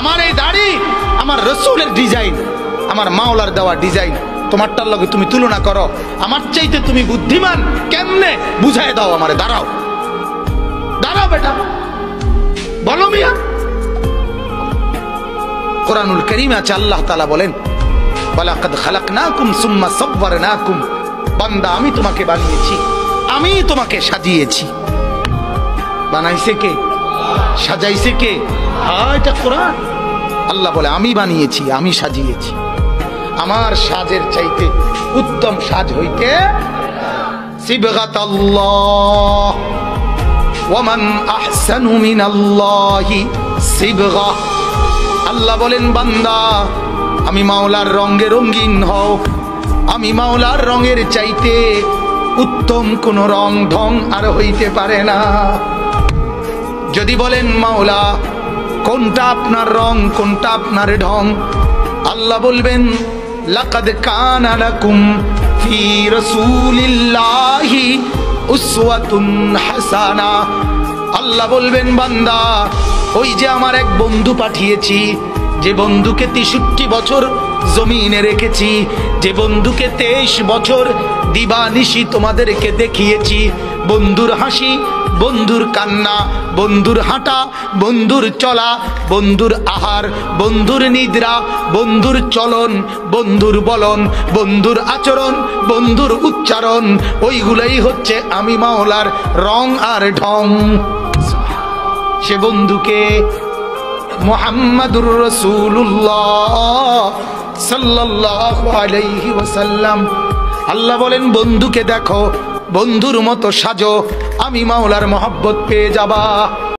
আমার এই দাড়ি আমার রসুলের ডিজাইন, আমার মাওলার দেওয়া ডিজাইন, তোমারটার লগে তুমি তুলনা করো, আমার চাইতে তুমি বুদ্ধিমান কেমনে বুঝায় দাও আমারে। দাঁড়াও দাঁড়াও বেটা, বলো মিয়া। কোরআনুল কারীমে আছে আল্লাহ তাআলা বলেন ওয়ালাকাদ খালাকনাকুম সুম্মা সাওয়ারনাকুম, বান্দা আমি তোমাকে বানিয়েছি, আমি তোমাকে সাজিয়েছি। বানাইছে কে? সাজাইছে কে? এটা কোরআন। আল্লাহ বলে আমি বানিয়েছি, আমি সাজিয়েছি। আমার সাজের চাইতে উত্তম সাজ হইতে সিবগাতাল্লাহ ওয়া মান আহসানু মিনাল্লাহি সিবগা। আল্লাহ বলেন বান্দা আমি মাওলার রঙে রঙিন হও, আমি মাওলার রঙের চাইতে উত্তম কোন রং ঢং আর হইতে পারে না। যদি বলেন মাওলা কোনটা আপনার রং, কোনটা আপনার ঢং, আল্লাহ বলবেন লাকাদ কানা লাকুম ফি রাসূলিল্লাহি উসওয়াতুন হাসানা। আল্লাহ বলবেন বান্দা ওই যে আমার এক বন্ধু পাঠিয়েছি, যে বন্ধুকে 63 বছর জমিনে রেখেছি, যে বন্ধুকে 23 বছর দিবানিশি তোমাদেরকে দেখিয়েছি, বন্ধুর হাসি, বন্ধুর কান্না, বন্ধুর হাঁটা, বন্ধুর চলা, বন্ধুর আহার, বন্ধুর নিদ্রা, বন্ধুর চলন, বন্ধুর বলন, বন্ধুর আচরণ, বন্ধুর উচ্চারণ, ওইগুলাই হচ্ছে আমি মাওলার রং আর ঢং। সে বন্ধুকে মুহাম্মাদুর রাসূলুল্লাহ সাল্লাল্লাহু আলাইহি ওয়াসাল্লাম। আল্লাহ বলেন বন্ধুকে দেখো, বন্ধুর মতো সাজো, আমি মাওলার মহব্বত পেয়ে যাবা।